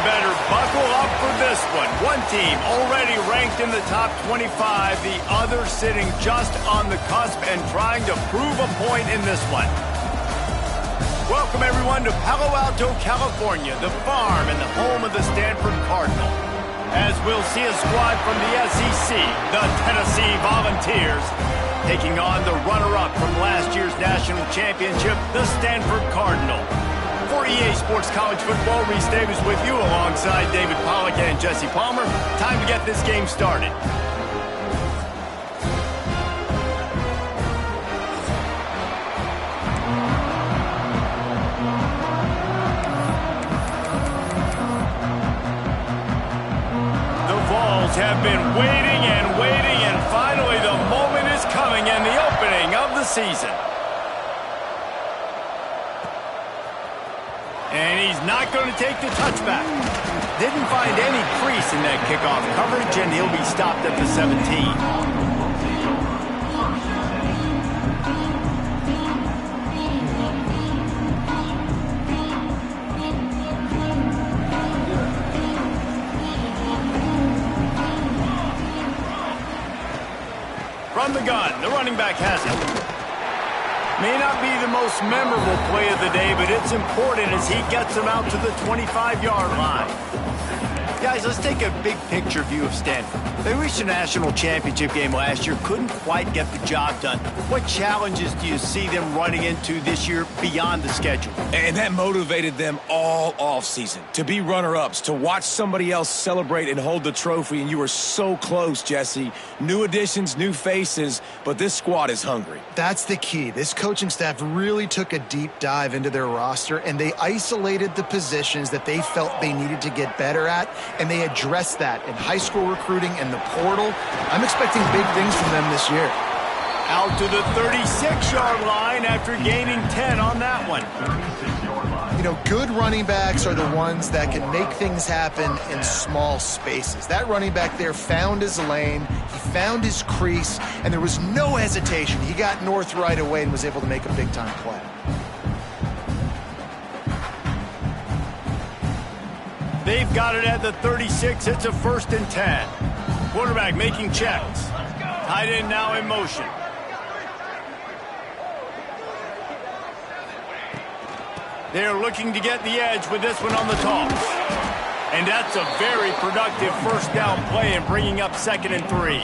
better buckle up for this one. One team already ranked in the top 25, the other sitting just on the cusp and trying to prove a point in this one. Welcome, everyone, to Palo Alto, California, the farm and the home of the Stanford Cardinal. As we'll see a squad from the SEC, the Tennessee Volunteers, taking on the runner-up from last year's national championship, the Stanford Cardinal. For EA Sports College Football, Reese Davis with you alongside David Pollack and Jesse Palmer. Time to get this game started. Have been waiting and finally the moment is coming and the opening of the season. And he's not going to take the touchback. Didn't find any crease in that kickoff coverage, and he'll be stopped at the 17. From the gun, the running back has it. May not be the most memorable play of the day, but it's important as he gets them out to the 25-yard line. Guys, let's take a big picture view of Stanford. They reached a national championship game last year, couldn't quite get the job done. What challenges do you see them running into this year beyond the schedule? And that motivated them all offseason to be runner-ups, to watch somebody else celebrate and hold the trophy, and you were so close, Jesse. New additions, new faces, but this squad is hungry. That's the key. This coaching staff really took a deep dive into their roster, and they isolated the positions that they felt they needed to get better at, and they addressed that in high school recruiting and the portal. I'm expecting big things from them this year. Out to the 36-yard line after gaining 10 on that one. You know, good running backs are the ones that can make things happen in small spaces. That running back there found his lane, he found his crease, and there was no hesitation. He got north right away and was able to make a big-time play. They've got it at the 36. It's a 1st and 10. Quarterback making checks. Tight end now in motion. They're looking to get the edge with this one on the toss. And that's a very productive first down play and bringing up 2nd and 3.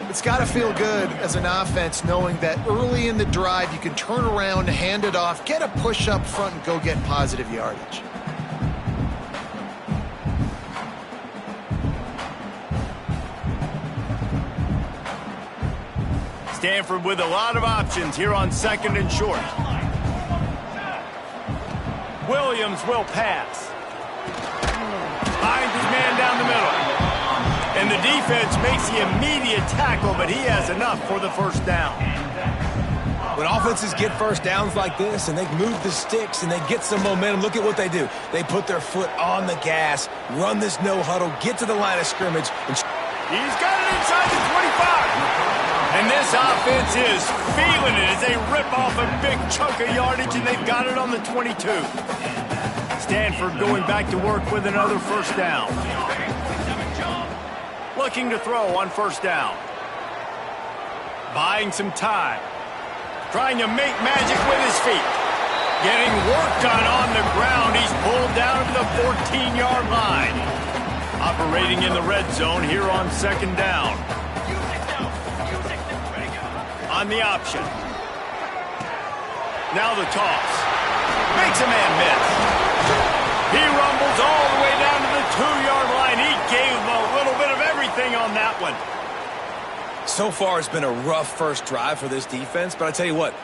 It's got to feel good as an offense knowing that early in the drive you can turn around, hand it off, get a push up front, and go get positive yardage. Stanford with a lot of options here on 2nd and short. Williams will pass. Finds his man down the middle. And the defense makes the immediate tackle, but he has enough for the first down. When offenses get first downs like this and they move the sticks and they get some momentum, look at what they do. They put their foot on the gas, run this no huddle, get to the line of scrimmage. And he's got it inside the 25. And this offense is feeling it as they rip off a big chunk of yardage, and they've got it on the 22. Stanford going back to work with another first down. Looking to throw on first down. Buying some time. Trying to make magic with his feet. Getting work done on the ground. He's pulled down to the 14-yard line. Operating in the red zone here on 2nd down. On the option. Now the toss. Makes a man miss. He rumbles all the way down to the 2-yard line. He gave him a little bit of everything on that one. So far, it's been a rough first drive for this defense, but I tell you what,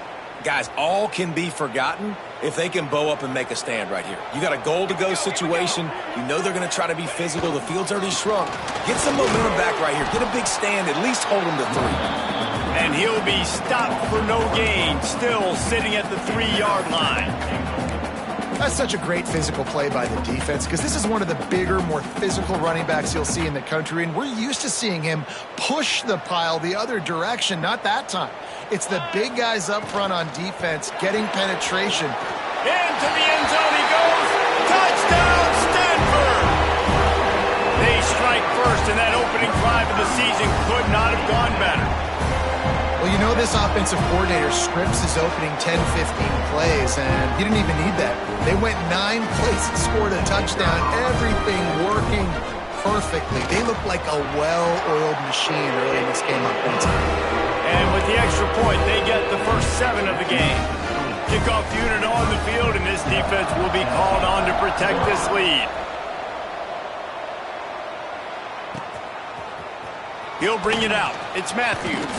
guys, all can be forgotten if they can bow up and make a stand right here. You got a goal-to-go situation. You know they're going to try to be physical. The field's already shrunk. Get some momentum back right here. Get a big stand. At least hold them to 3. And he'll be stopped for no gain, still sitting at the 3-yard line. That's such a great physical play by the defense because this is one of the bigger, more physical running backs you'll see in the country, and we're used to seeing him push the pile the other direction. Not that time. It's the big guys up front on defense getting penetration. Into the end zone he goes. Touchdown, Stanford! third. They strike first, and that opening drive of the season could not have gone better. Well, you know this offensive coordinator scripts his opening 10, 15 plays, and he didn't even need that. They went 9 plays and scored a touchdown. Everything working perfectly. They looked like a well-oiled machine early in this game offensively. And with the extra point, they get the first 7 of the game. Kickoff unit on the field, and this defense will be called on to protect this lead. He'll bring it out. It's Matthews.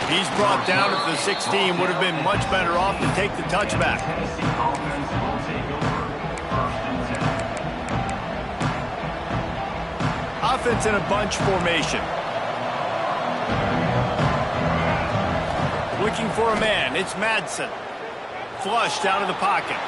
He's brought down at the 16. Would have been much better off to take the touchback. Offense in a bunch formation. Looking for a man. It's Madsen. Flushed out of the pocket.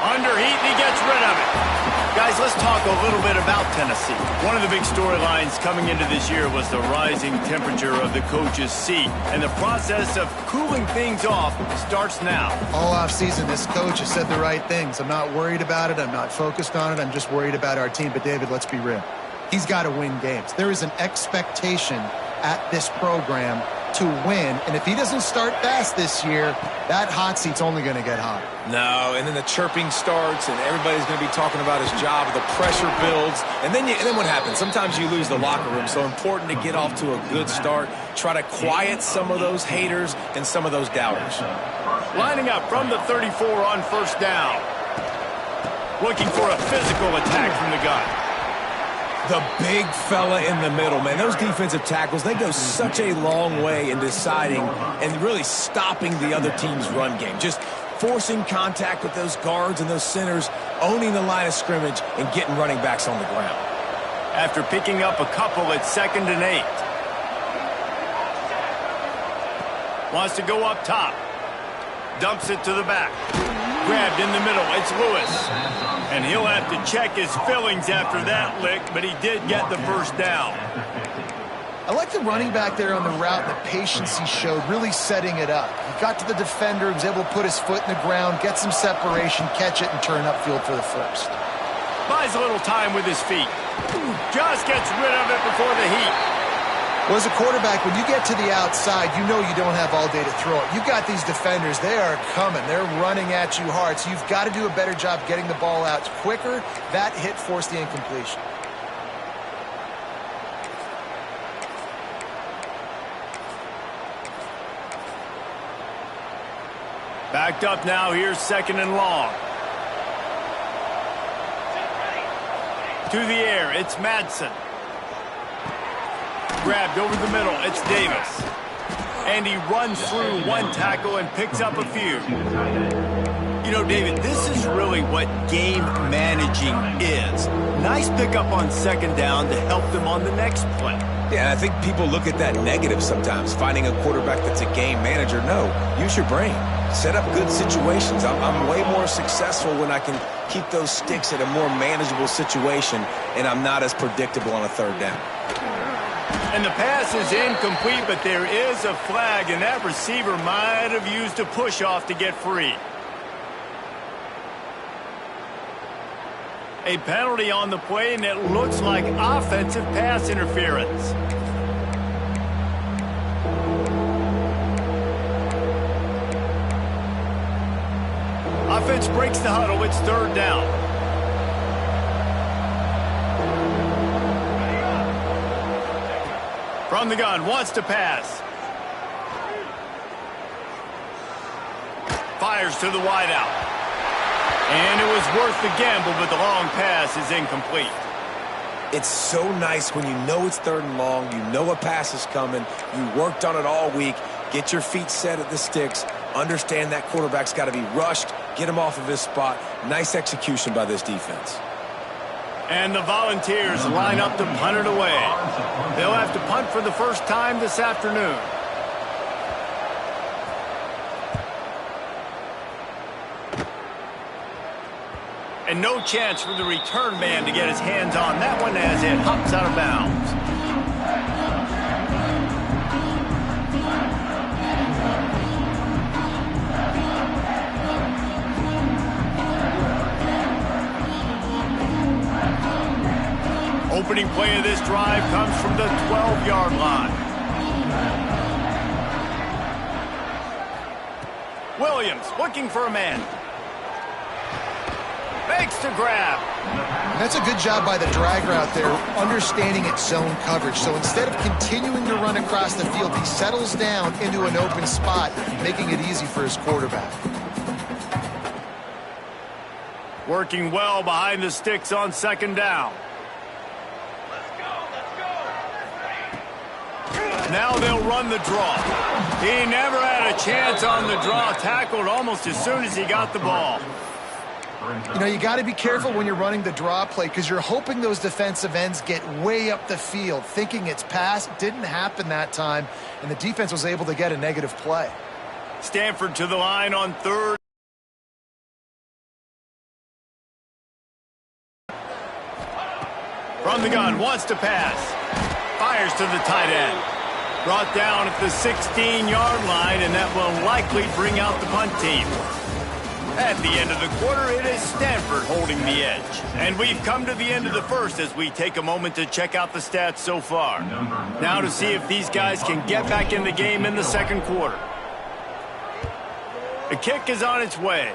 Under heat, and he gets rid of it. Guys, let's talk a little bit about Tennessee. One of the big storylines coming into this year was the rising temperature of the coach's seat. And the process of cooling things off starts now. All offseason, this coach has said the right things. I'm not worried about it. I'm not focused on it. I'm just worried about our team. But, David, let's be real. He's got to win games. There is an expectation at this program to win, and if he doesn't start fast this year, that hot seat's only going to get hot. No, and then the chirping starts, and everybody's going to be talking about his job. The pressure builds, and then what happens? Sometimes you lose the locker room, so important to get off to a good start. Try to quiet some of those haters and some of those doubters. Lining up from the 34 on first down. Looking for a physical attack from the gun. The big fella in the middle, man. Those defensive tackles, they go such a long way in deciding and really stopping the other team's run game. Just forcing contact with those guards and those centers, owning the line of scrimmage, and getting running backs on the ground. After picking up a couple at 2nd and 8. Wants to go up top. Dumps it to the back. Grabbed in the middle. It's Lewis. And he'll have to check his fillings after that lick, but he did get the first down. I like the running back there on the route and the patience he showed, really setting it up. He got to the defender, was able to put his foot in the ground, get some separation, catch it, and turn upfield for the first. Buys a little time with his feet. Just gets rid of it before the heat. Well, as a quarterback, when you get to the outside, you know you don't have all day to throw it. You've got these defenders. They are coming. They're running at you hard, so you've got to do a better job getting the ball out quicker. That hit forced the incompletion. Backed up now. Here's 2nd and long. To the air. It's Madsen. Grabbed over the middle. It's Davis. And he runs through one tackle and picks up a few. You know, David, this is really what game managing is. Nice pickup on 2nd down to help them on the next play. Yeah, and I think people look at that negative sometimes, finding a quarterback that's a game manager. No, use your brain. Set up good situations. I'm way more successful when I can keep those sticks at a more manageable situation, and I'm not as predictable on a 3rd down. And the pass is incomplete, but there is a flag, and that receiver might have used a push-off to get free. A penalty on the play, and it looks like offensive pass interference. Offense breaks the huddle. It's 3rd down. From the gun, wants to pass. Fires to the wideout. And it was worth the gamble, but the long pass is incomplete. It's so nice when you know it's 3rd and long, you know a pass is coming, you worked on it all week, get your feet set at the sticks, understand that quarterback's got to be rushed, get him off of his spot. Nice execution by this defense. And the Volunteers line up to punt it away. They'll have to punt for the first time this afternoon. And no chance for the return man to get his hands on that one as it hops out of bounds. play of this drive comes from the 12-yard line. Williams looking for a man. Makes the grab. That's a good job by the drag route there, understanding its zone coverage. So instead of continuing to run across the field, he settles down into an open spot, making it easy for his quarterback. Working well behind the sticks on second down. Now they'll run the draw. He never had a chance on the draw, tackled almost as soon as he got the ball. You know, you got to be careful when you're running the draw play because you're hoping those defensive ends get way up the field, thinking it's pass. Didn't happen that time, and the defense was able to get a negative play. Stanford to the line on third. From the gun, wants to pass. Fires to the tight end. Brought down at the 16-yard line, and that will likely bring out the punt team. At the end of the quarter, it is Stanford holding the edge. And we've come to the end of the first as we take a moment to check out the stats so far. Now to see if these guys can get back in the game in the second quarter. The kick is on its way.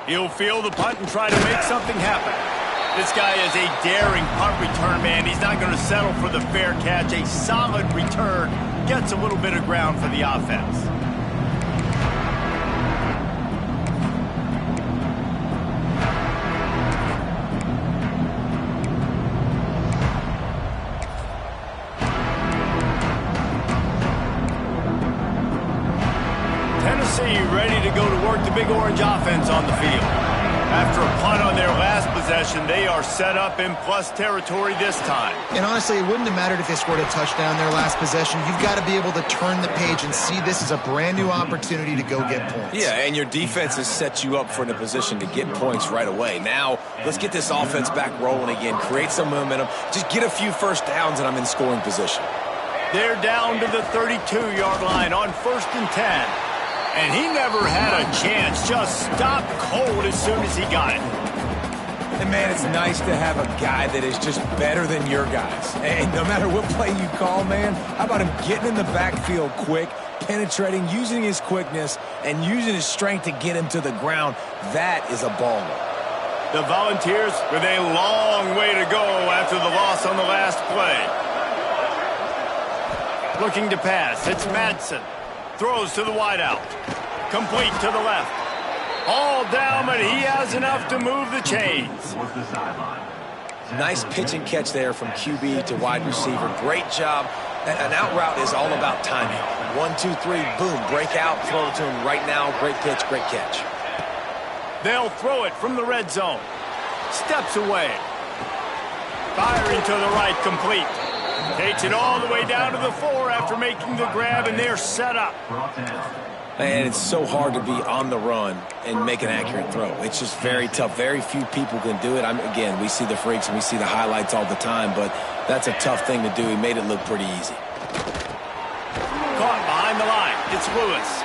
He'll field the punt and try to make something happen. This guy is a daring punt return man. He's not going to settle for the fair catch. A solid return gets a little bit of ground for the offense. Tennessee ready to go to work the Big Orange offense on the field. After a punt on their last possession, they are set up in plus territory this time. And honestly, it wouldn't have mattered if they scored a touchdown their last possession. You've got to be able to turn the page and see this as a brand new opportunity to go get points. Yeah, and your defense has set you up for a position to get points right away. Now, let's get this offense back rolling again, create some momentum, just get a few first downs, and I'm in scoring position. They're down to the 32-yard line on 1st and 10. And he never had a chance, just stopped cold as soon as he got it. And, man, it's nice to have a guy that is just better than your guys. And no matter what play you call, man, how about him getting in the backfield quick, penetrating, using his quickness, and using his strength to get him to the ground? That is a baller. The Volunteers with a long way to go after the loss on the last play. Looking to pass, it's Madsen. Throws to the wideout. Complete to the left. All down, but he has enough to move the chains. Nice pitch and catch there from QB to wide receiver. Great job. An out route is all about timing. 1, 2, 3, boom, break out, throw it to him right now. Great pitch, great catch. They'll throw it from the red zone. Steps away. Firing to the right, complete. Takes it all the way down to the 4 after making the grab, and they're set up. And it's so hard to be on the run and make an accurate throw. It's just very tough. Very few people can do it. Again, we see the freaks and we see the highlights all the time, but that's a tough thing to do. He made it look pretty easy. Caught behind the line. It's Lewis.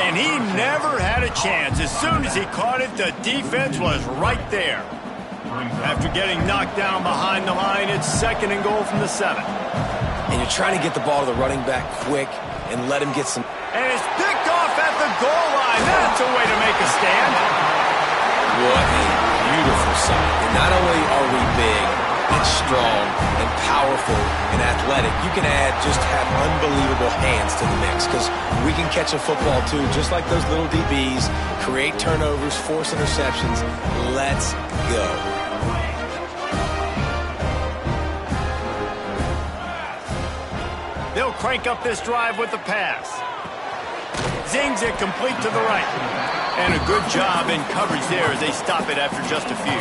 And he never had a chance. As soon as he caught it, the defense was right there. After getting knocked down behind the line, it's 2nd and goal from the 7. And you're trying to get the ball to the running back quick and let him get some. And it's picked off at the goal line. That's a way to make a stand. What a beautiful sight. And not only are we big and strong and powerful and athletic, you can just have unbelievable hands to the mix because we can catch a football too, just like those little DBs, create turnovers, force interceptions. Let's go. They'll crank up this drive with the pass. Zings it complete to the right. And a good job in coverage there as they stop it after just a few.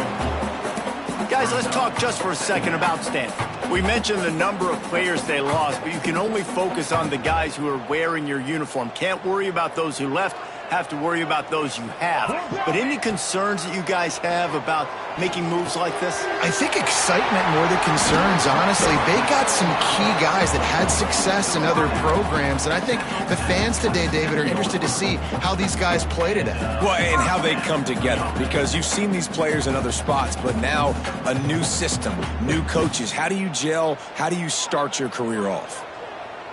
Guys, let's talk just for a second about Stanford. We mentioned the number of players they lost, but you can only focus on the guys who are wearing your uniform. Can't worry about those who left. have to worry about those you have. But any concerns that you guys have about making moves like this? I think excitement more than concerns, honestly. They got some key guys that had success in other programs, and I think the fans today, David, are interested to see how these guys play today. Well, and how they come together, because you've seen these players in other spots, but now a new system, new coaches. How do you gel? How do you start your career off?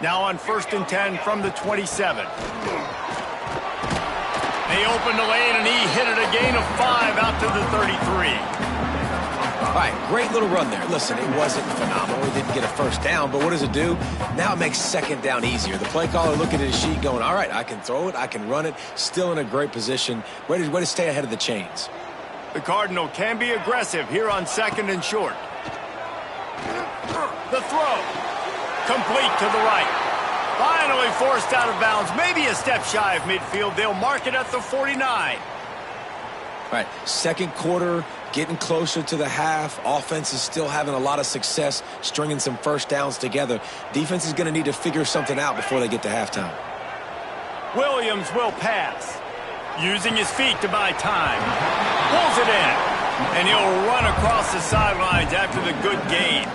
Now on 1st and 10 from the 27. They opened the lane, and he hit it a gain of 5 out to the 33. All right, great little run there. Listen, it wasn't phenomenal. He didn't get a first down, but what does it do? Now it makes second down easier. The play caller looking at his sheet going, all right, I can throw it, I can run it, still in a great position. Way to stay ahead of the chains. The Cardinal can be aggressive here on 2nd and short. The throw. Complete to the right. Finally forced out of bounds. Maybe a step shy of midfield. They'll mark it at the 49. All right, second quarter, getting closer to the half. Offense is still having a lot of success stringing some first downs together. Defense is going to need to figure something out before they get to halftime. Williams will pass. Using his feet to buy time. Pulls it in. And he'll run across the sidelines after the good gain.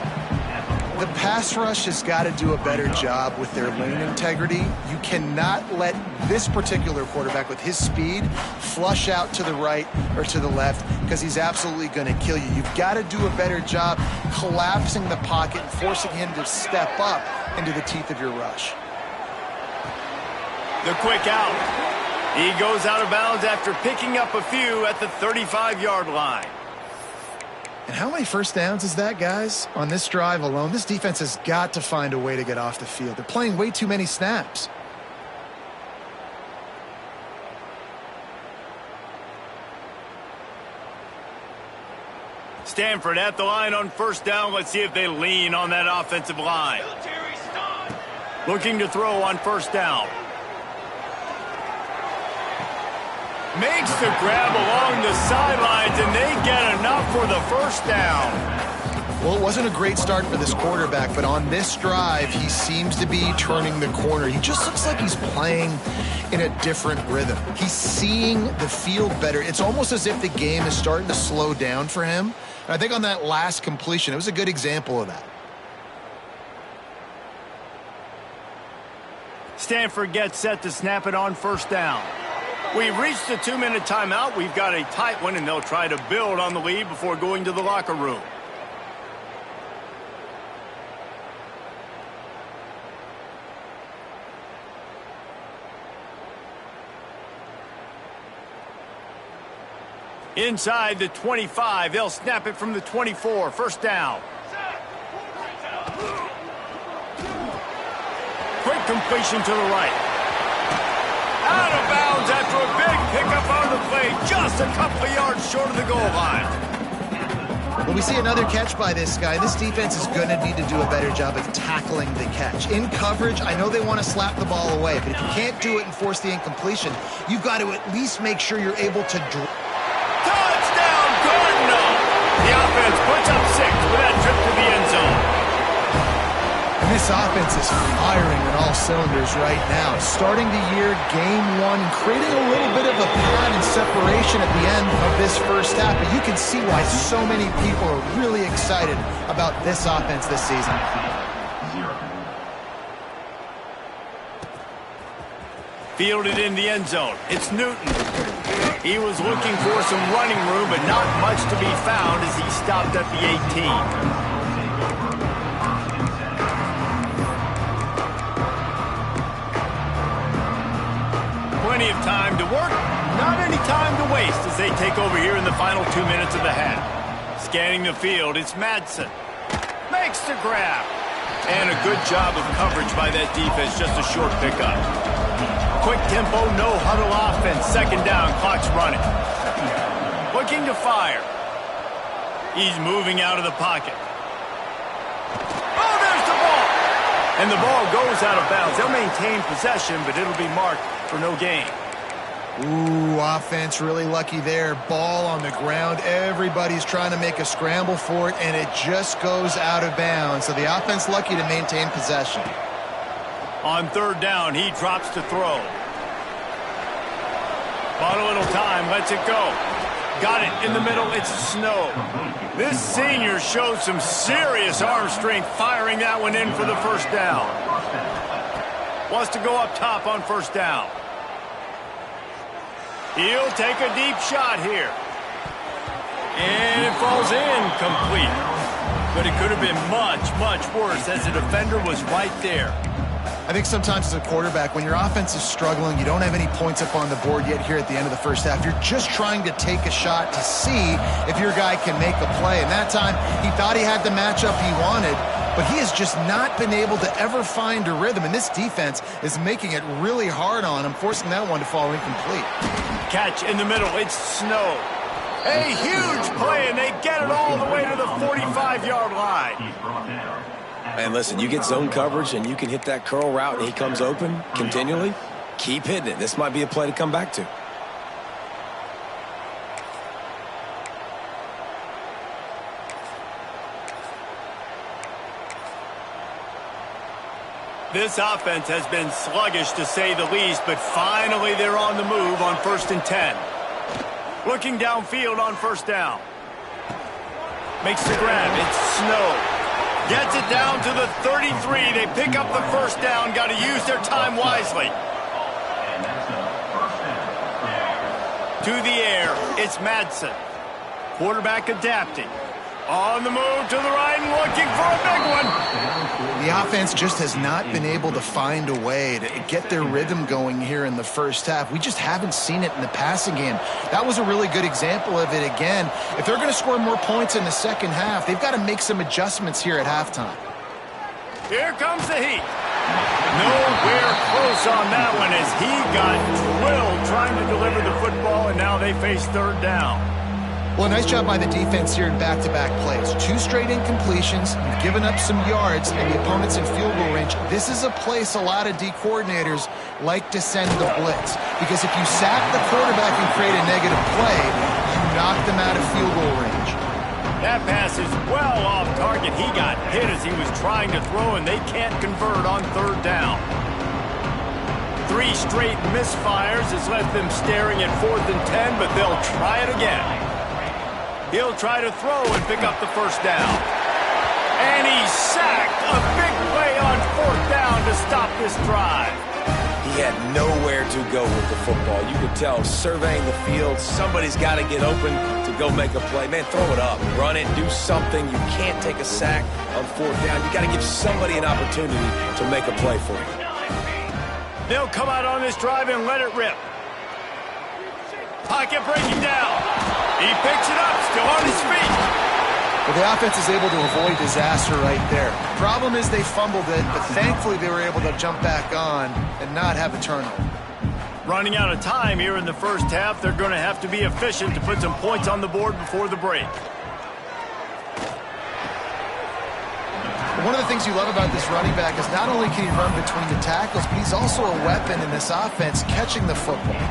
The pass rush has got to do a better job with their lane integrity. You cannot let this particular quarterback with his speed flush out to the right or to the left, because he's absolutely going to kill you. You've got to do a better job collapsing the pocket and forcing him to step up into the teeth of your rush. The quick out. He goes out of bounds after picking up a few at the 35-yard line. And how many first downs is that, guys? On this drive alone, this defense has got to find a way to get off the field. They're playing way too many snaps. Stanford at the line on 1st down. Let's see if they lean on that offensive line. Looking to throw on 1st down. Makes the grab along the sidelines, and they get enough for the first down. Well, it wasn't a great start for this quarterback, but on this drive, he seems to be turning the corner. He just looks like he's playing in a different rhythm. He's seeing the field better. It's almost as if the game is starting to slow down for him. And I think on that last completion, it was a good example of that. Stanford gets set to snap it on 1st down. We've reached the 2-minute timeout. We've got a tight one, and they'll try to build on the lead before going to the locker room. Inside the 25, they'll snap it from the 24. 1st down. Quick completion to the right. Out of bounds after a big pickup on the play, just a couple of yards short of the goal line. Well, we see another catch by this guy. This defense is going to need to do a better job of tackling the catch. In coverage, I know they want to slap the ball away, but if you can't do it and force the incompletion, you've got to at least make sure you're able to Touchdown, Cardinal! The offense puts up 6 with that trip to the end zone. And this offense is firing on all cylinders right now. Starting the year, game 1, creating a little bit of a pad and separation at the end of this first half. But you can see why so many people are really excited about this offense this season. Fielded in the end zone. It's Newton. He was looking for some running room, but not much to be found as he stopped at the 18. Plenty of time to work, not any time to waste as they take over here in the final 2 minutes of the half. Scanning the field, it's Madsen. Makes the grab. And a good job of coverage by that defense, just a short pickup. Quick tempo, no huddle offense. 2nd down, clock's running. Looking to fire. He's moving out of the pocket. Oh, there's the ball! And the ball goes out of bounds. They'll maintain possession, but it'll be marked for no gain. Ooh, offense really lucky there. Ball on the ground. Everybody's trying to make a scramble for it, and it just goes out of bounds. So the offense lucky to maintain possession. On 3rd down, he drops to throw. Bought a little time, lets it go. Got it in the middle, it's Snow. This senior showed some serious arm strength firing that one in for the first down. Wants to go up top on first down. He'll take a deep shot here. And it falls in complete. But it could have been much, much worse as the defender was right there. I think sometimes as a quarterback, when your offense is struggling, you don't have any points up on the board yet here at the end of the first half. You're just trying to take a shot to see if your guy can make a play. And that time, he thought he had the matchup he wanted, but he has just not been able to ever find a rhythm. And this defense is making it really hard on him, forcing that one to fall incomplete. Catch in the middle, it's Snow. A huge play, and they get it all the way to the 45-yard line. And listen, you get zone coverage and you can hit that curl route and he comes open continually. Keep hitting it. This might be a play to come back to. This offense has been sluggish to say the least, but finally they're on the move on 1st and 10. Looking downfield on first down. Makes the grab. It's Snow. Gets it down to the 33. They pick up the first down. Got to use their time wisely. To the air. It's Madsen. Quarterback adapting. On the move to the right and looking for a big one. The offense just has not been able to find a way to get their rhythm going here in the first half. We just haven't seen it in the passing game. That was a really good example of it again. If they're going to score more points in the second half, they've got to make some adjustments here at halftime. Here comes the heat. Nowhere close on that one as he got drilled trying to deliver the football, and now they face third down. Well, nice job by the defense here in back-to-back plays. 2 straight incompletions, you've given up some yards, and the opponent's in field goal range. This is a place a lot of D coordinators like to send the blitz, because if you sack the quarterback and create a negative play, you knock them out of field goal range. That pass is well off target. He got hit as he was trying to throw, and they can't convert on third down. 3 straight misfires has left them staring at 4th and 10, but they'll try it again. He'll try to throw and pick up the first down. And he's sacked. A big play on 4th down to stop this drive. He had nowhere to go with the football. You could tell surveying the field, somebody's got to get open to go make a play. Man, throw it up. Run it. Do something. You can't take a sack on 4th down. You got to give somebody an opportunity to make a play for you. They'll come out on this drive and let it rip. Pocket breaking down. He picks it up, still on his feet. Well, the offense is able to avoid disaster right there. Problem is they fumbled it, but thankfully they were able to jump back on and not have a turnover. Running out of time here in the first half, they're going to have to be efficient to put some points on the board before the break. One of the things you love about this running back is not only can he run between the tackles, but he's also a weapon in this offense catching the football.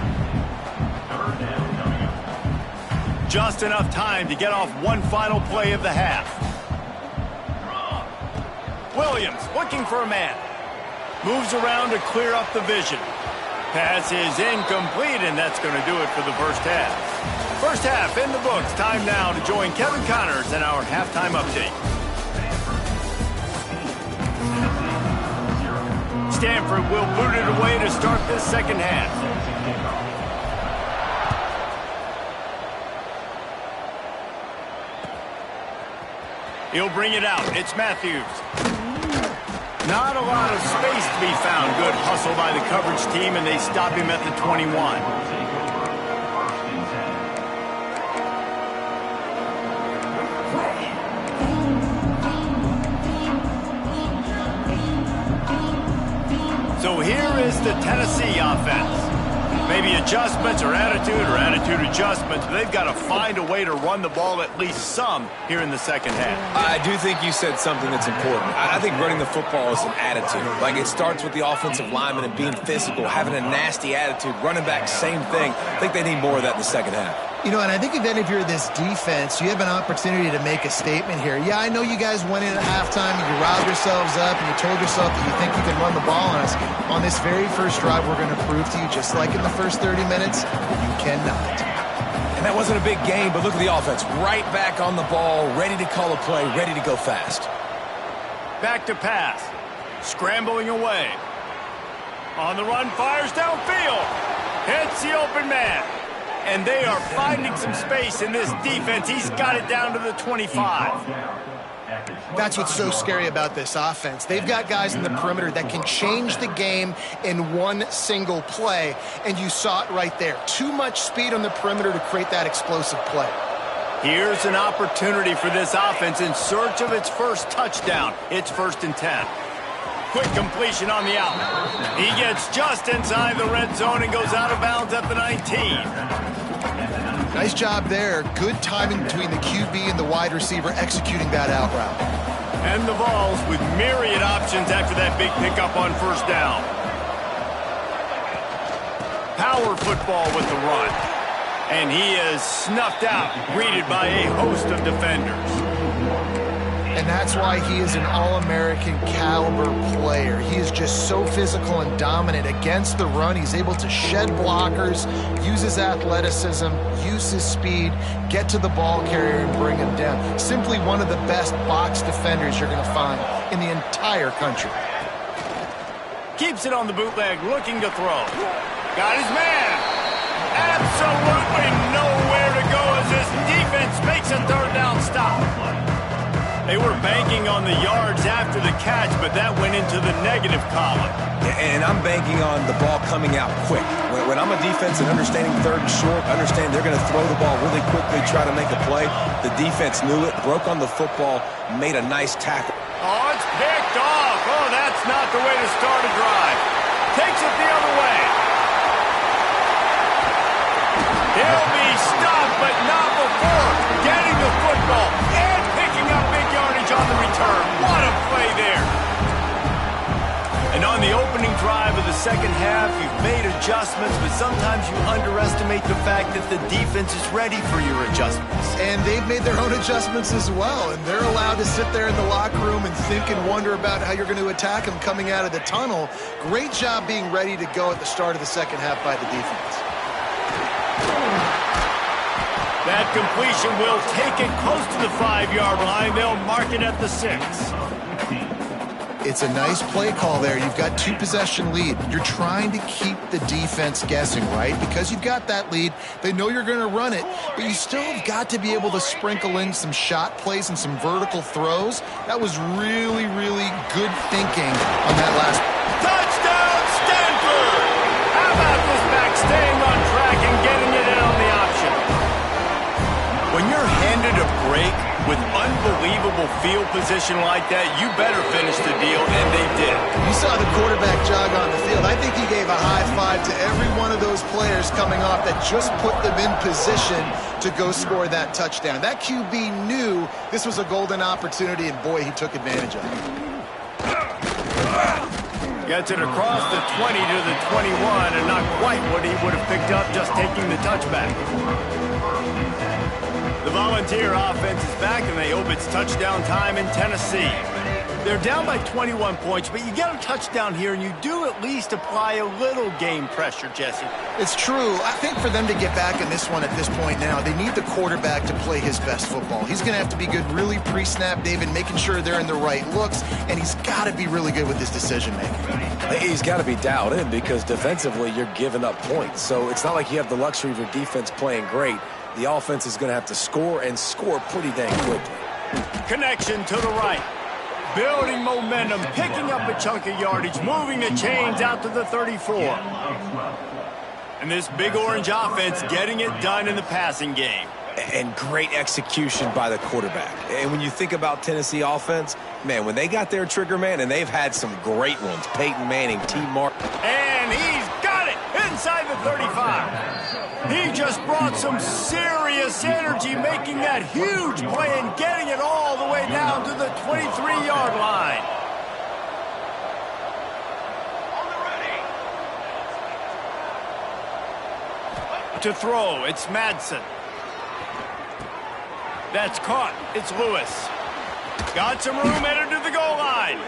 Just enough time to get off one final play of the half. Williams looking for a man. Moves around to clear up the vision. Pass is incomplete, and that's going to do it for the first half. First half in the books. Time now to join Kevin Connors in our halftime update. Stanford will boot it away to start this second half. He'll bring it out. It's Matthews. Not a lot of space to be found. Good hustle by the coverage team, and they stop him at the 21. So here is the Tennessee offense. Maybe adjustments or attitude adjustments, but they've got to find a way to run the ball at least some here in the second half. I do think you said something that's important. I think running the football is an attitude. Like, it starts with the offensive lineman and being physical, having a nasty attitude. Running back, same thing. I think they need more of that in the second half. You know, and I think even if you're this defense, you have an opportunity to make a statement here. Yeah, I know you guys went in at halftime and you riled yourselves up and you told yourself that you think you can run the ball on us. On this very first drive, we're going to prove to you, just like in the first 30 minutes, that you cannot. And that wasn't a big game, but look at the offense. Right back on the ball, ready to call a play, ready to go fast. Back to pass. Scrambling away. On the run, fires downfield. Hits the open man. And they are finding some space in this defense. He's got it down to the 25. That's what's so scary about this offense. They've got guys in the perimeter that can change the game in one single play, and you saw it right there. Too much speed on the perimeter to create that explosive play. Here's an opportunity for this offense in search of its first touchdown. It's 1st and 10. Quick completion on the out. He gets just inside the red zone and goes out of bounds at the 19. Nice job there. Good timing between the QB and the wide receiver executing that out route. And the Vols with myriad options after that big pickup on 1st down. Power football with the run. And he is snuffed out, greeted by a host of defenders. And that's why he is an All-American caliber player. He is just so physical and dominant against the run. He's able to shed blockers, use his athleticism, use his speed, get to the ball carrier and bring him down. Simply one of the best box defenders you're going to find in the entire country. Keeps it on the bootleg, looking to throw. Got his man. Absolutely nowhere to go as this defense makes a 3rd down stop. They were banking on the yards after the catch, but that went into the negative column. And I'm banking on the ball coming out quick. When I'm a defense and understanding 3rd and short, understand they're going to throw the ball really quickly, try to make a play. The defense knew it, broke on the football, made a nice tackle. Oh, it's picked off. Oh, that's not the way to start a drive. Takes it the other way. He'll be stopped, but not before getting the football and picking up big yardage on the return. What a play there. And on the opening drive of the second half, you've made adjustments, but sometimes you underestimate the fact that the defense is ready for your adjustments. And they've made their own adjustments as well, and they're allowed to sit there in the locker room and think and wonder about how you're going to attack them coming out of the tunnel. Great job being ready to go at the start of the second half by the defense. That completion will take it close to the 5-yard line. They'll mark it at the 6. It's a nice play call there. You've got 2-possession lead. You're trying to keep the defense guessing, right? Because you've got that lead. They know you're going to run it, but you still have got to be able to sprinkle in some shot plays and some vertical throws. That was really, really good thinking on that last. Touchdown, Stanford! How about this back staying on track and getting it in on the option? When you're handed a break with unbelievable field position like that, you better finish the deal, and they did. You saw the quarterback jog on the field. I think he gave a high five to every one of those players coming off that just put them in position to go score that touchdown. That QB knew this was a golden opportunity, and boy, he took advantage of it. Gets it across the 20 to the 21, and not quite what he would have picked up just taking the touchback. The Volunteer offense is back, and they hope it's touchdown time in Tennessee. They're down by 21 points, but you get a touchdown here, and you do at least apply a little game pressure, Jesse. It's true. I think for them to get back in this one at this point now, they need the quarterback to play his best football. He's going to have to be good really pre-snap, David, making sure they're in the right looks, and he's got to be really good with his decision-making. He's got to be dialed in because defensively you're giving up points. So it's not like you have the luxury of your defense playing great. The offense is going to have to score and score pretty dang quickly. Connection to the right. Building momentum, picking up a chunk of yardage, moving the chains out to the 34. And this big orange offense getting it done in the passing game. And great execution by the quarterback. And when you think about Tennessee offense, man, when they got their trigger man, and they've had some great ones, Peyton Manning, T. Martin. And he's got it inside the 35. He just brought some serious energy, making that huge play and getting it all the way down to the 23-yard line. To throw, it's Madsen. That's caught. It's Lewis. Got some room headed to the goal line.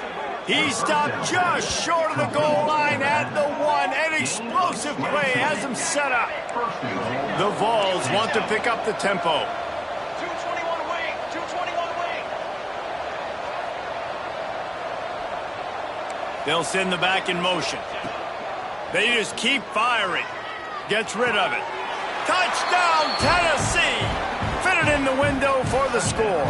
He stopped just short of the goal line at the 1. An explosive play has him set up. The Vols want to pick up the tempo. 221 wing, 221 wing. They'll send the back in motion. They just keep firing. Gets rid of it. Touchdown, Tennessee! Fitted in the window for the score.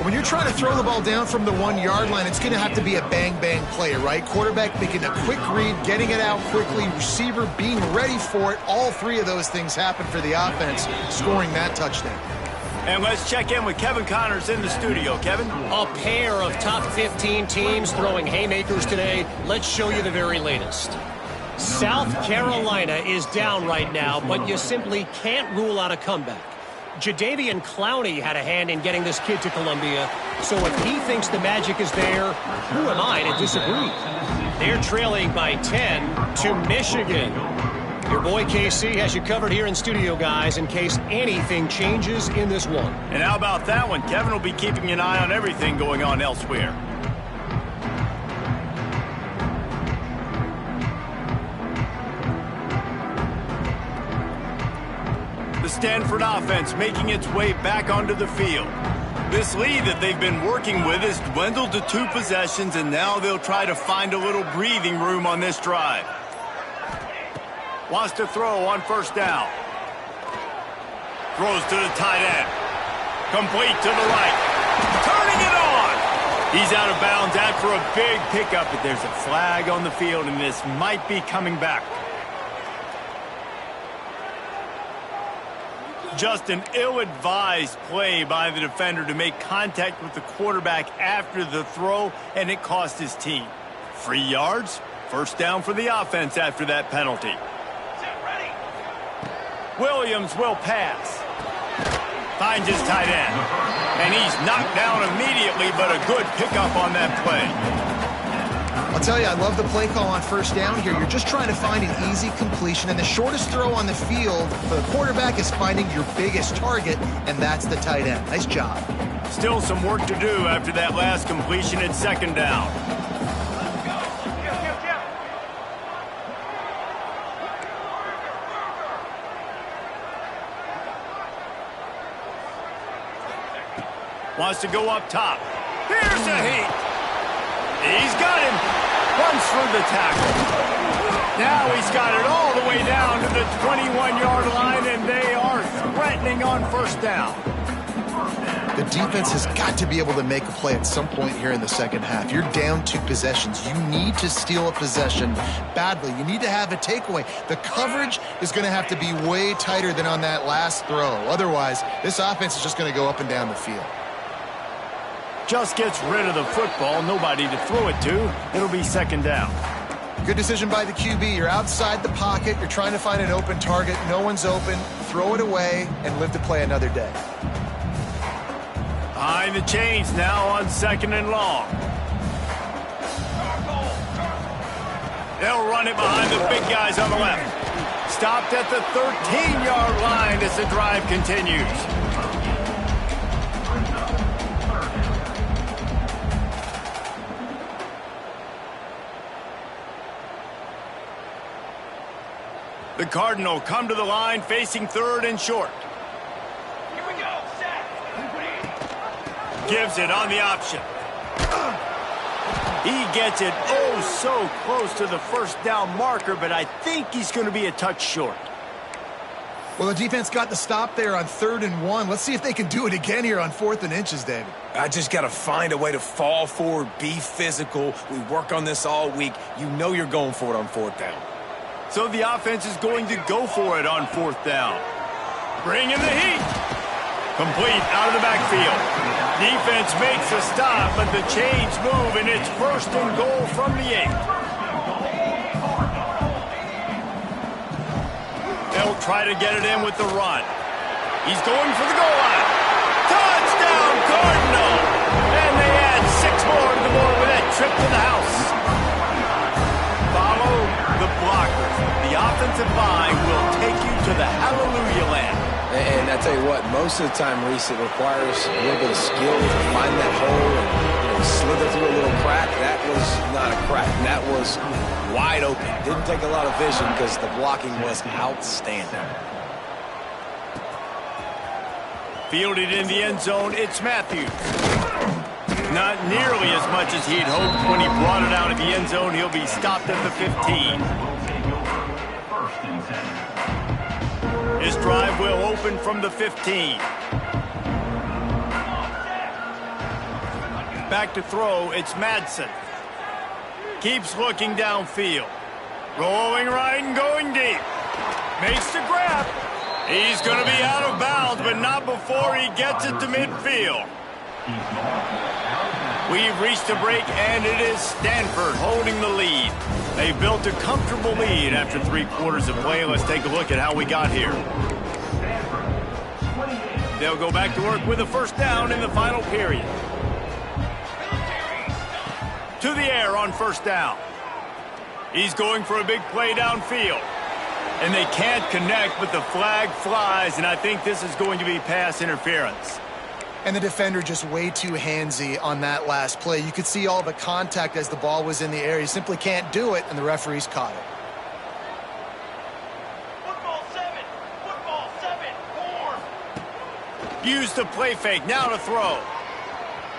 When you're trying to throw the ball down from the 1-yard line, it's going to have to be a bang-bang play, right? Quarterback making a quick read, getting it out quickly, receiver being ready for it. All three of those things happen for the offense, scoring that touchdown. And let's check in with Kevin Connors in the studio. Kevin? A pair of top 15 teams throwing haymakers today. Let's show you the very latest. South Carolina is down right now, but you simply can't rule out a comeback. Jadeveon Clowney had a hand in getting this kid to Columbia, so if he thinks the magic is there, who am I to disagree? They're trailing by 10 to Michigan. Your boy KC has you covered here in studio, guys, in case anything changes in this one. And how about that one? Kevin will be keeping an eye on everything going on elsewhere. The Stanford offense making its way back onto the field. This lead that they've been working with has dwindled to 2 possessions, and now they'll try to find a little breathing room on this drive. Wants to throw on first down. Throws to the tight end. Complete to the right. Turning it on. He's out of bounds after a big pickup, but there's a flag on the field, and this might be coming back. Just an ill-advised play by the defender to make contact with the quarterback after the throw, and it cost his team 3 yards. First down for the offense after that penalty. Williams will pass. Finds his tight end. And he's knocked down immediately, but a good pickup on that play. I'll tell you, I love the play call on first down here. You're just trying to find an easy completion, and the shortest throw on the field for the quarterback is finding your biggest target, and that's the tight end. Nice job. Still some work to do after that last completion at second down. Wants to go up top. Here's a heat. He's got him. Runs through the tackle. Now he's got it all the way down to the 21-yard line, and they are threatening on first down. The defense has got to be able to make a play at some point here in the second half. You're down 2 possessions. You need to steal a possession badly. You need to have a takeaway. The coverage is going to have to be way tighter than on that last throw. Otherwise, this offense is just going to go up and down the field. Just gets rid of the football. Nobody to throw it to. It'll be second down. Good decision by the QB. You're outside the pocket. You're trying to find an open target. No one's open. Throw it away and live to play another day. Behind the chains now on second and long. They'll run it behind the big guys on the left. Stopped at the 13-yard line as the drive continues. The Cardinal come to the line facing third and short. Here we go, set. Gives it on the option. He gets it oh so close to the first down marker, but I think he's going to be a touch short. Well, the defense got the stop there on 3rd and 1. Let's see if they can do it again here on 4th and inches, David. I just got to find a way to fall forward, be physical. We work on this all week. You know you're going for it on 4th down. So the offense is going to go for it on 4th down. Bring in the heat. Complete out of the backfield. Defense makes a stop, but the chains move, and it's 1st and goal from the 8. They'll try to get it in with the run. He's going for the goal line. Touchdown, Cardinal! And they add 6 more to the board with that trip to the house. Follow the blockers. The offensive line will take you to the Hallelujah land. And I tell you what, most of the time, Reese, it requires a little bit of skill to find that hole and slither through a little crack. That was not a crack. That was wide open. Didn't take a lot of vision because the blocking was outstanding. Fielded in the end zone, it's Matthews. Not nearly as much as he'd hoped when he brought it out of the end zone. He'll be stopped at the 15. His drive will open from the 15. Back to throw, it's Madsen. Keeps looking downfield. Rolling right and going deep. Makes the grab. He's going to be out of bounds, but not before he gets it to midfield. We've reached a break, and it is Stanford holding the lead. They built a comfortable lead after 3 quarters of play. Let's take a look at how we got here. They'll go back to work with a first down in the final period. To the air on first down. He's going for a big play downfield. And they can't connect, but the flag flies, and I think this is going to be pass interference. And the defender just way too handsy on that last play. You could see all the contact as the ball was in the air. He simply can't do it, and the referees caught it. Football 7, form. Use the play fake, now to throw.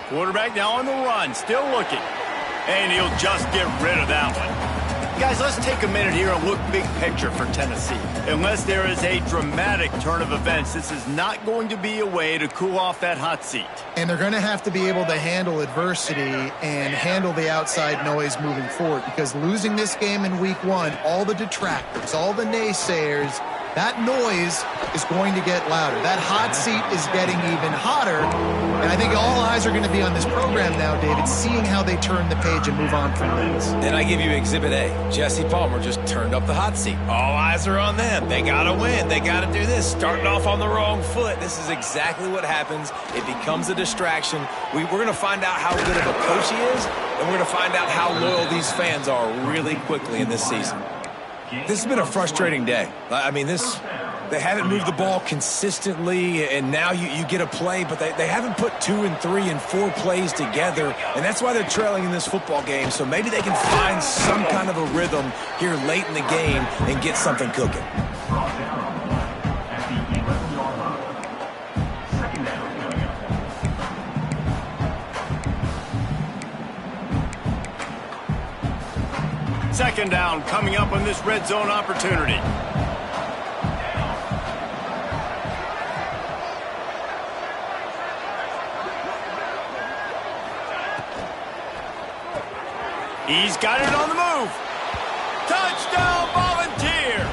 Quarterback now on the run, still looking. And he'll just get rid of that one. Guys, let's take a minute here and look big picture for Tennessee. Unless there is a dramatic turn of events, this is not going to be a way to cool off that hot seat. And they're going to have to be able to handle adversity and handle the outside noise moving forward, because losing this game in week 1, all the detractors, all the naysayers, that noise is going to get louder. That hot seat is getting even hotter. And I think all eyes are going to be on this program now, David, seeing how they turn the page and move on from this. And I give you Exhibit A. Jesse Palmer just turned up the hot seat. All eyes are on them. They got to win. They got to do this. Starting off on the wrong foot. This is exactly what happens. It becomes a distraction. We're going to find out how good of a coach he is, and we're going to find out how loyal these fans are really quickly in this season. This has been a frustrating day. I mean, they haven't moved the ball consistently, and now you get a play, but they haven't put 2 and 3 and 4 plays together, and that's why they're trailing in this football game. So maybe they can find some kind of a rhythm here late in the game and get something cooking. Second down coming up on this red zone opportunity. He's got it on the move. Touchdown Volunteers.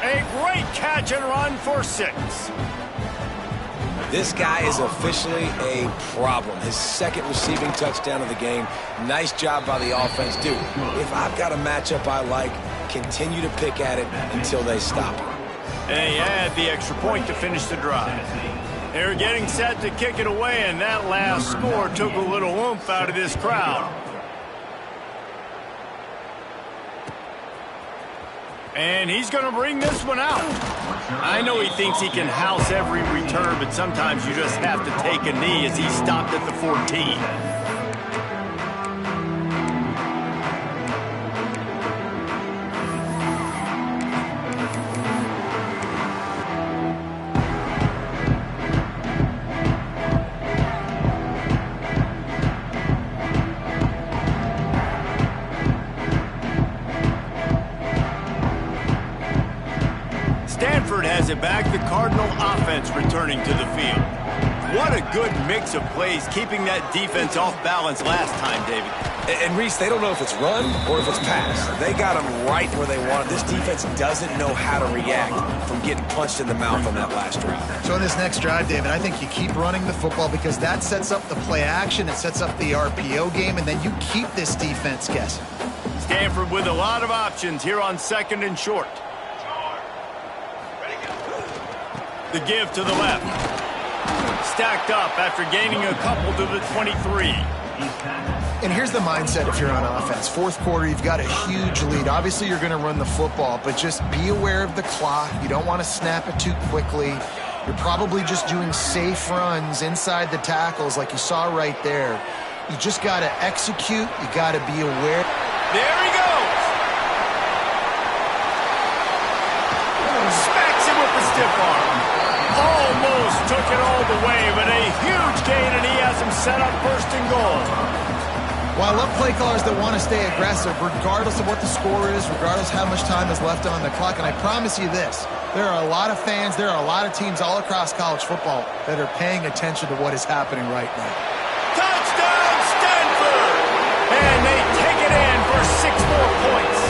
A great catch and run for 6. This guy is officially a problem. His second receiving touchdown of the game. Nice job by the offense. Dude, if I've got a matchup I like, continue to pick at it until they stop it. And he had the extra point to finish the drive. They're getting set to kick it away, and that last score took a little oomph out of this crowd. And he's going to bring this one out. I know he thinks he can house every return, but sometimes you just have to take a knee as he stopped at the 14. Stanford has it back, the Cardinal offense returning to the field. What a good mix of plays, keeping that defense off balance last time, David. And Reese, they don't know if it's run or if it's pass. They got them right where they want it. This defense doesn't know how to react from getting punched in the mouth on that last drive. So in this next drive, David, I think you keep running the football because that sets up the play action, it sets up the RPO game, and then you keep this defense guessing. Stanford with a lot of options here on 2nd and short. The give to the left. Stacked up after gaining a couple to the 23. And here's the mindset if you're on offense. 4th quarter, you've got a huge lead. Obviously, you're going to run the football, but just be aware of the clock. You don't want to snap it too quickly. You're probably just doing safe runs inside the tackles like you saw right there. You just got to execute. You got to be aware. There he goes. Smacks him with the stiff arm. Almost took it all the way, but a huge gain, and he has him set up first and goal. Well, I love play callers that want to stay aggressive regardless of what the score is, regardless how much time is left on the clock. And I promise you this, there are a lot of fans, there are a lot of teams all across college football that are paying attention to what is happening right now. Touchdown, Stanford! And they take it in for 6 more points.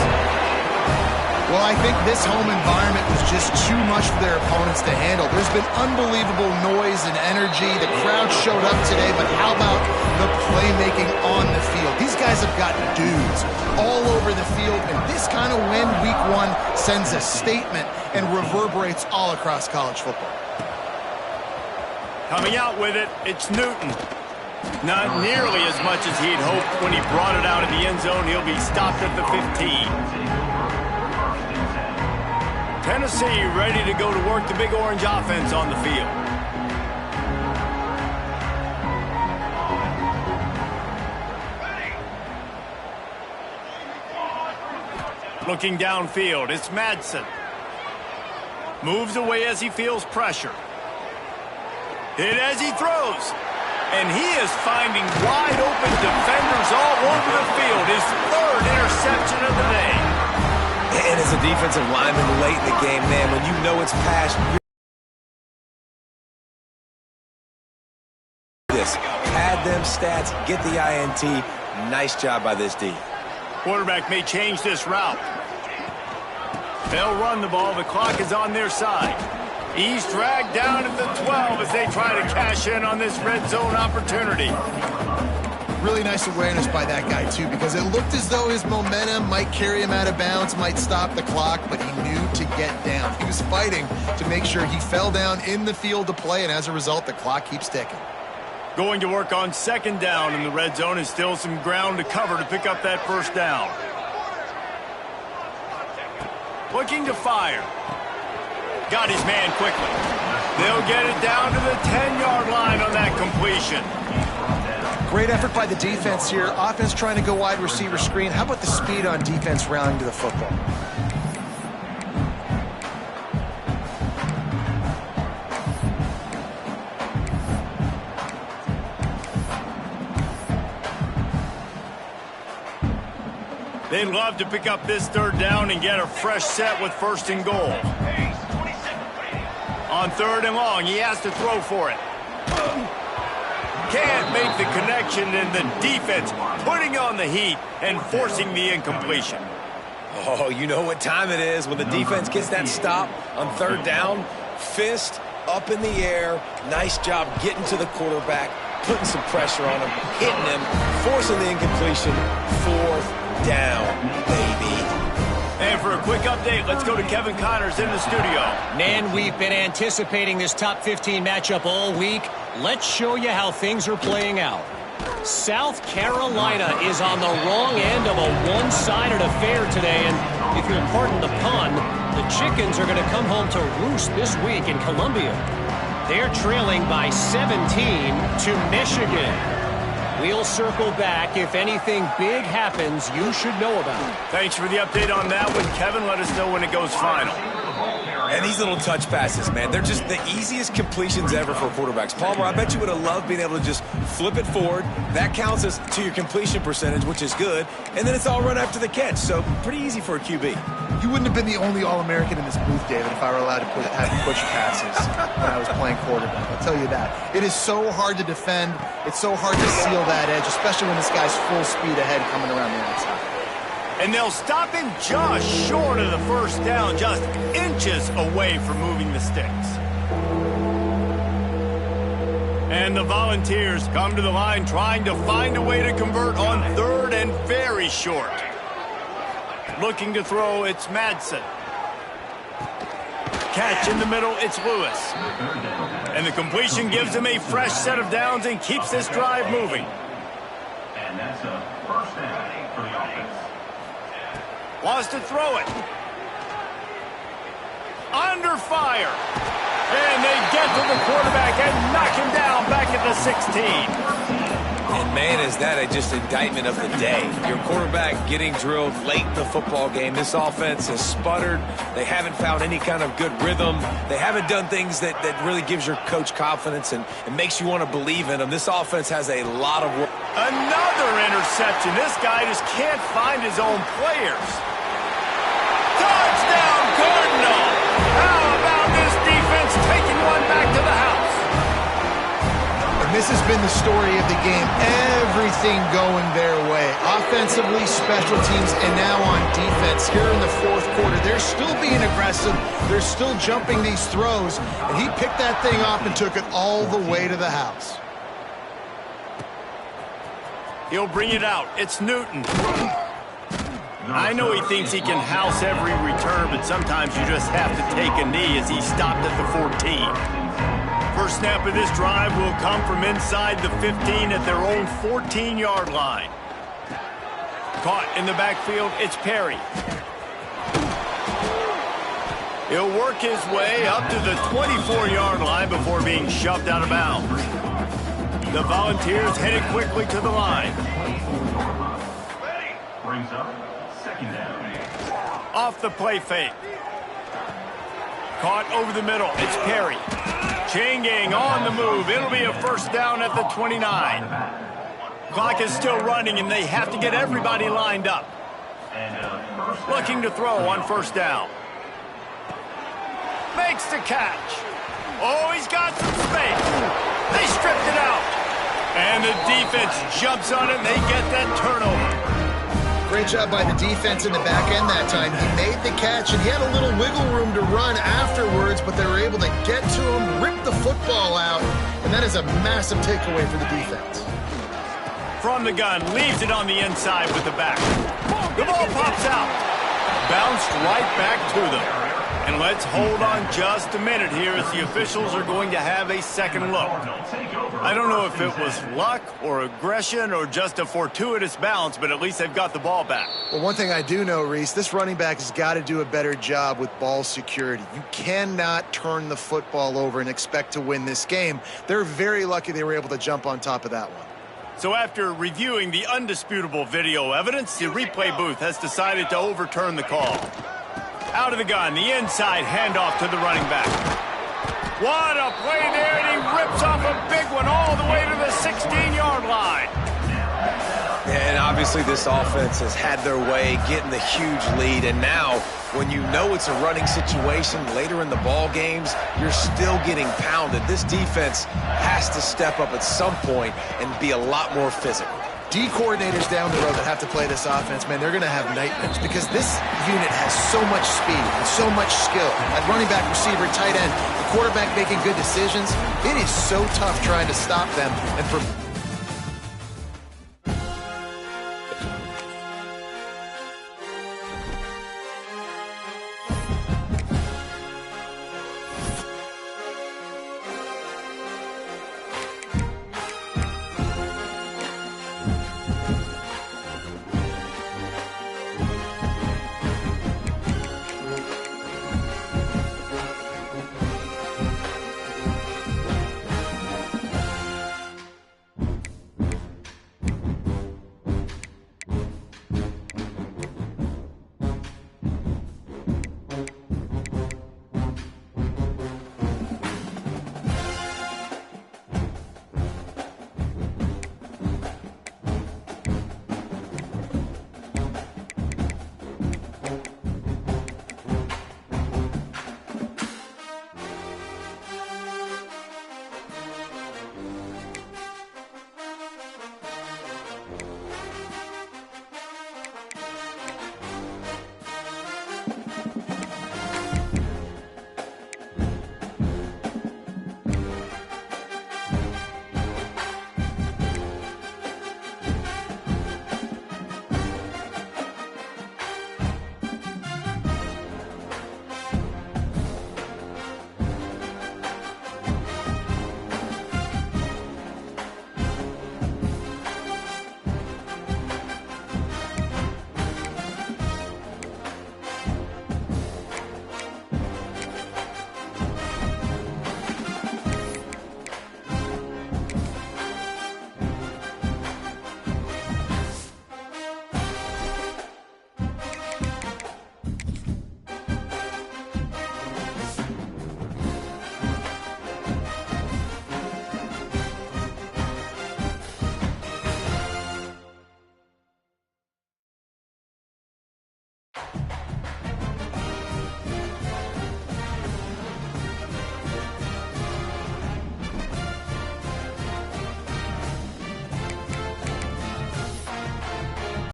Well, I think this home environment was just too much for their opponents to handle. There's been unbelievable noise and energy. The crowd showed up today, but how about the playmaking on the field? These guys have got dudes all over the field, and this kind of win week 1 sends a statement and reverberates all across college football. Coming out with it, it's Newton. Not nearly as much as he'd hoped when he brought it out of the end zone. He'll be stopped at the 15. Tennessee ready to go to work the Big Orange offense on the field. Looking downfield, it's Madsen. Moves away as he feels pressure. Hit as he throws. And he is finding wide open defenders all over the field. His 3rd interception of the day. And as a defensive lineman late in the game, man, when you know it's past this, pad them stats, get the INT. Nice job by this D. Quarterback may change this route. They'll run the ball. The clock is on their side. He's dragged down at the 12 as they try to cash in on this red zone opportunity. Really nice awareness by that guy, too, because it looked as though his momentum might carry him out of bounds, might stop the clock, but he knew to get down. He was fighting to make sure he fell down in the field to play, and as a result, the clock keeps ticking. Going to work on 2nd down in the red zone, and still some ground to cover to pick up that 1st down. Looking to fire. Got his man quickly. They'll get it down to the 10-yard line on that completion. Great effort by the defense here. Offense trying to go wide receiver screen. How about the speed on defense rallying to the football? They'd love to pick up this 3rd down and get a fresh set with 1st and goal. On 3rd and long, he has to throw for it. Can't make the connection, and the defense putting on the heat and forcing the incompletion. Oh, you know what time it is when the defense gets that stop on 3rd down. Fist up in the air. Nice job getting to the quarterback, putting some pressure on him, hitting him, forcing the incompletion. 4th down, baby. And for a quick update, let's go to Kevin Connors in the studio. Man, we've been anticipating this top 15 matchup all week. Let's show you how things are playing out. South Carolina is on the wrong end of a one-sided affair today, and if you'll pardon the pun, the chickens are going to come home to roost this week in Columbia. They're trailing by 17 to Michigan. We'll circle back. If anything big happens, you should know about it. Thanks for the update on that one, Kevin. Let us know when it goes final. And these little touch passes, man, they're just the easiest completions ever for quarterbacks. Palmer, I bet you would have loved being able to just flip it forward. That counts as to your completion percentage, which is good. And then it's all run after the catch, so pretty easy for a QB. You wouldn't have been the only All-American in this booth, David, if I were allowed to have you push passes when I was playing quarterback. I'll tell you that. It is so hard to defend. It's so hard to seal that edge, especially when this guy's full speed ahead coming around the outside. And they'll stop him just short of the 1st down, just inches away from moving the sticks. And the Volunteers come to the line trying to find a way to convert on 3rd and very short. Looking to throw, it's Madsen. Catch in the middle, it's Lewis. And the completion gives him a fresh set of downs and keeps this drive moving. And that's a 1st down for the offense. Wants to throw it. Under fire. And they get to the quarterback and knock him down back at the 16. And man, is that just indictment of the day. Your quarterback getting drilled late in the football game. This offense has sputtered. They haven't found any kind of good rhythm. They haven't done things that really gives your coach confidence and makes you want to believe in them. This offense has a lot of work. Another interception. This guy just can't find his own players. Touchdown, Cardinal! How about this defense taking one back to the house? And this has been the story of the game. Everything going their way. Offensively, special teams, and now on defense. Here in the fourth quarter, they're still being aggressive. They're still jumping these throws. And he picked that thing off and took it all the way to the house. He'll bring it out. It's Newton. I know he thinks he can house every return, but sometimes you just have to take a knee as he stopped at the 14. First snap of this drive will come from inside the 15 at their own 14-yard line. Caught in the backfield, it's Perry. He'll work his way up to the 24-yard line before being shoved out of bounds. The Volunteers headed quickly to the line. Brings up second down. Off the play fake. Caught over the middle. It's Perry. Chain gang on the move. It'll be a first down at the 29. Clock is still running, and they have to get everybody lined up. Looking to throw on first down. Makes the catch. Oh, he's got some space. They stripped it out. And the defense jumps on it, and they get that turnover. Great job by the defense in the back end that time. He made the catch, and he had a little wiggle room to run afterwards, but they were able to get to him, rip the football out, and that is a massive takeaway for the defense. From the gun, leaves it on the inside with the back. The ball pops out. Bounced right back to them. And let's hold on just a minute here as the officials are going to have a second look. I don't know if it was luck or aggression or just a fortuitous bounce, but at least they've got the ball back. Well, one thing I do know, Reese, this running back has got to do a better job with ball security. You cannot turn the football over and expect to win this game. They're very lucky they were able to jump on top of that one. So after reviewing the undisputable video evidence, the replay booth has decided to overturn the call. Out of the gun, the inside handoff to the running back. What a play there, and he rips off a big one all the way to the 16-yard line. And obviously this offense has had their way getting the huge lead, and now when you know it's a running situation later in the ball games, you're still getting pounded. This defense has to step up at some point and be a lot more physical. D coordinators down the road that have to play this offense, man, they're going to have nightmares because this unit has so much speed and so much skill. At running back, receiver, tight end, the quarterback making good decisions. It is so tough trying to stop them and for